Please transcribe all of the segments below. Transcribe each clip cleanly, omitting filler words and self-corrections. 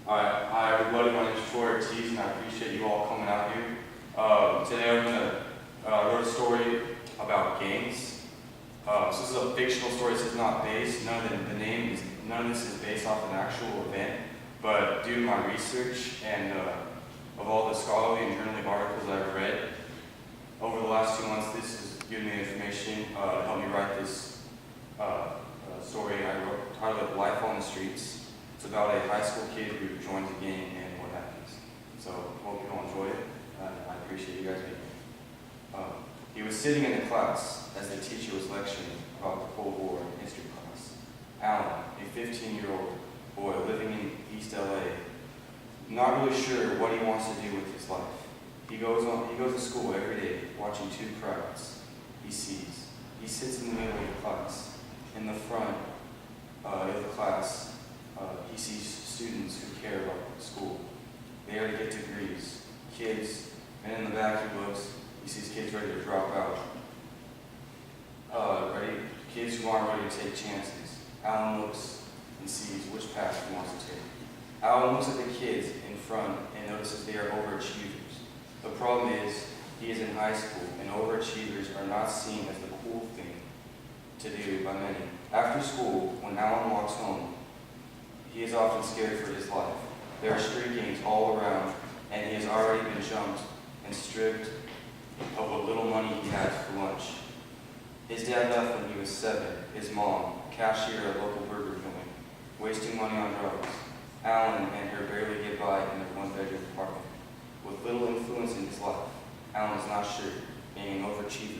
Alright, hi everybody, my name is Ortiz and I appreciate you all coming out here. Today I'm going to wrote a story about gangs. So this is a fictional story. This is not based, none of this is based off an actual event, but due to my research and of all the scholarly and journaling articles I've read over the last 2 months, this has given me information to help me write this story I wrote titled Life on the Streets. It's about a high school kid who joins a gang and what happens. So hope you all enjoy it. I appreciate you guys being here. He was sitting in the class as the teacher was lecturing about the Cold War in history class. Alan, a 15-year-old boy living in East LA, not really sure what he wants to do with his life. He goes to school every day, watching two crowds he sees. He sits in the middle of the class. In the front of the class, he sees students who care about school. They are to get degrees. Kids, and in the back he sees kids ready to drop out. Kids who aren't ready to take chances. Alan looks and sees which path he wants to take. Alan looks at the kids in front and notices they are overachievers. The problem is, he is in high school, and overachievers are not seen as the cool thing to do by many. After school, when Alan walks home, he is often scared for his life. There are street gangs all around, and he has already been jumped and stripped of what little money he had for lunch. His dad left when he was 7. His mom, cashier at a local burger joint, wasting money on drugs. Alan and her barely get by in their one-bedroom apartment. With little influence in his life, Alan is not sure being an overachiever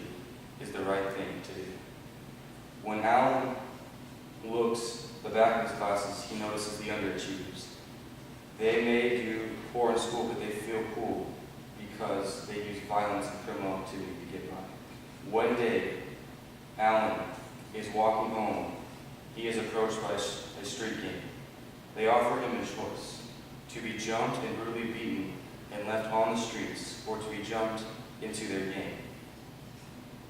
is the right thing to do. When Alan looks the back of his classes, he notices the underachievers. They may do poor in school, but they feel cool because they use violence and criminal activity to get by. One day, Alan is walking home. He is approached by a street gang. They offer him a choice: to be jumped and brutally beaten and left on the streets, or to be jumped into their gang.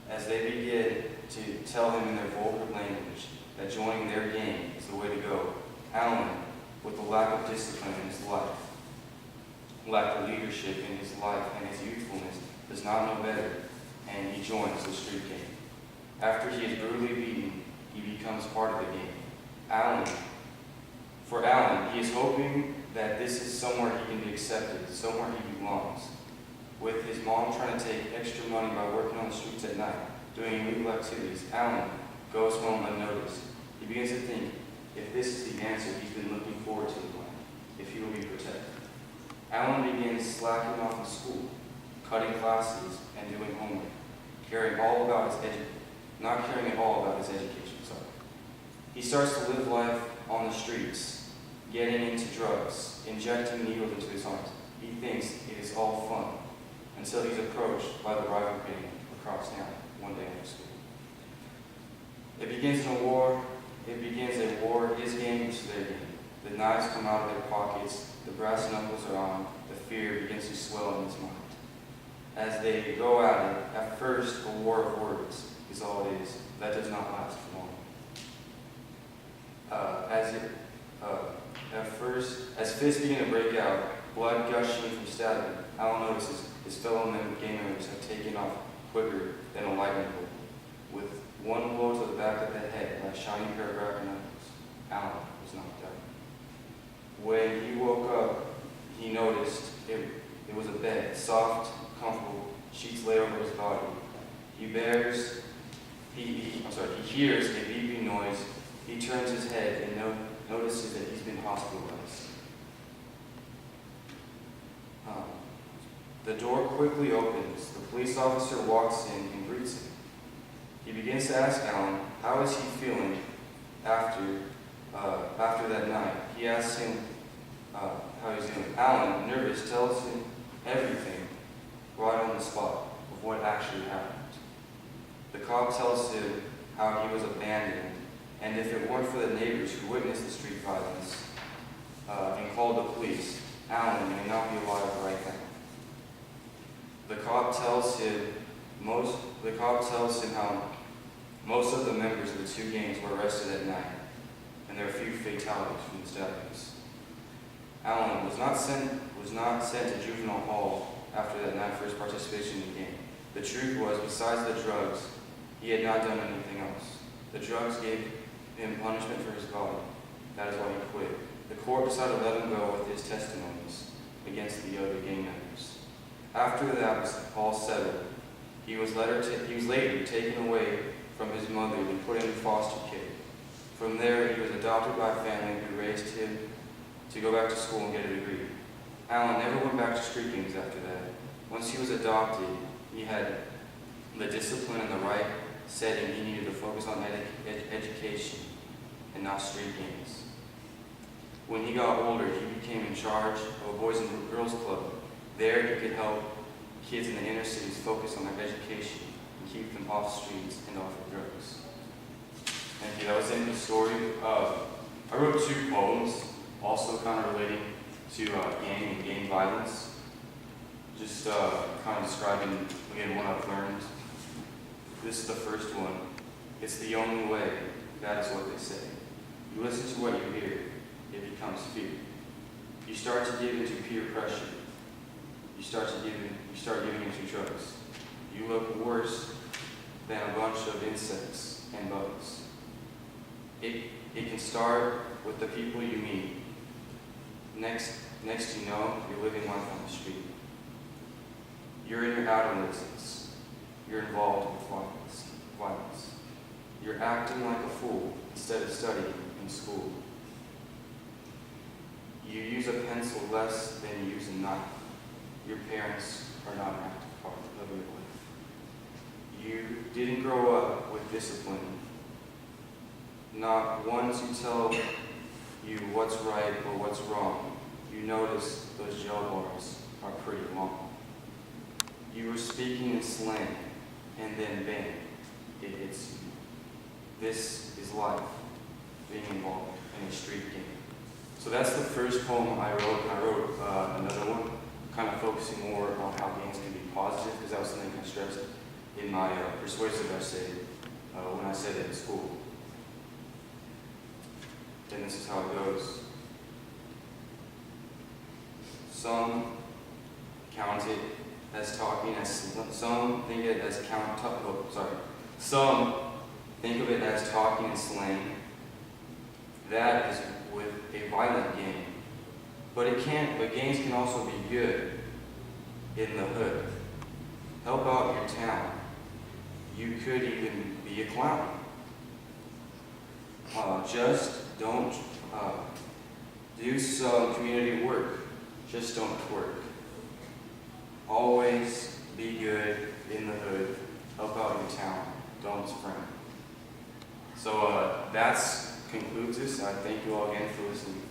As they begin to tell him in their vulgar language that joining their gang is the way to go, Alan, with the lack of discipline in his life, lack of leadership in his life and his youthfulness, does not know better, and he joins the street gang. After he is brutally beaten, he becomes part of the gang. For Alan, he is hoping that this is somewhere he can be accepted, somewhere he belongs. With his mom trying to take extra money by working on the streets at night, doing illegal activities, Alan goes home unnoticed. He begins to think, if this is the answer he's been looking forward to in life, if he will be protected. Alan begins slacking off in school, cutting classes, and doing homework, not caring at all about his education. He starts to live life on the streets, getting into drugs, injecting needles into his arms. He thinks it is all fun, until he's approached by the rival gang across town one day after school. It begins a war, his gang versus their gang. The knives come out of their pockets, the brass knuckles are on, the fear begins to swell in his mind. As they go at it, at first a war of words is all it is. That does not last for long. As fists begin to break out, blood gushing from stabbing, Alan notices his fellow gang members have taken off quicker than a lightning bolt. With one blow to the back of the head and a shiny pair of brass knuckles, Alan was knocked out. When he woke up, he noticed it was a bed, soft, comfortable, sheets lay over his body. He hears a beeping noise. He turns his head and notices that he's been hospitalized. The door quickly opens. The police officer walks in and greets him. He begins to ask Alan, how is he feeling after that night? He asks him how he's doing. Alan, nervous, tells him everything right on the spot of what actually happened. The cop tells him how he was abandoned, and if it weren't for the neighbors who witnessed the street violence and called the police, Alan may not be alive right now. The cop tells him how most of the members of the two gangs were arrested at night, and there are a few fatalities from the stabbings. Alan was not sent to juvenile hall after that night for his participation in the game. The truth was, besides the drugs, he had not done anything else. The drugs gave him punishment for his body. That is why he quit. The court decided to let him go with his testimonies against the other gang members. After that was all settled, he was later taken away from his mother and put in foster care. From there, he was adopted by a family who raised him to go back to school and get a degree. Alan never went back to street gangs after that. Once he was adopted, he had the discipline and the right setting he needed to focus on education and not street gangs. When he got older, he became in charge of a Boys and Girls Club. There, he could help kids in the inner cities focus on their education and keep them off streets and off of drugs. Thank you. That was the end of the story. I wrote 2 poems, also kind of relating to gang and gang violence. Just kind of describing, again, what I've learned. This is the first one. It's the only way. That is what they say. You listen to what you hear. It becomes fear. You start to give into peer pressure. You start giving into drugs. You look worse than a bunch of insects and bugs. It can start with the people you meet. Next you know, you're living life on the street. You're in your adolescence. You're involved with violence. You're acting like a fool instead of studying in school. You use a pencil less than you use a knife. Your parents are not an active part of your life. You didn't grow up with discipline. Not one to tell you what's right or what's wrong. You notice those jail bars are pretty long. You were speaking in slang, and then bang, it hits you. This is life, being involved in a street game. So that's the first poem I wrote, and I wrote another one, kind of focusing more on how gangs can be positive, because that was something I stressed in my persuasive essay when I said it in school. And this is how it goes. Some count it as talking as some think it as some think of it as talking and slang. That is with a violent gang. But gangs can also be good in the hood. Help out your town. You could even be a clown. Just don't do some community work. Just don't twerk. Always be good in the hood. Help out your town. Don't frown. So that concludes this. I thank you all again for listening.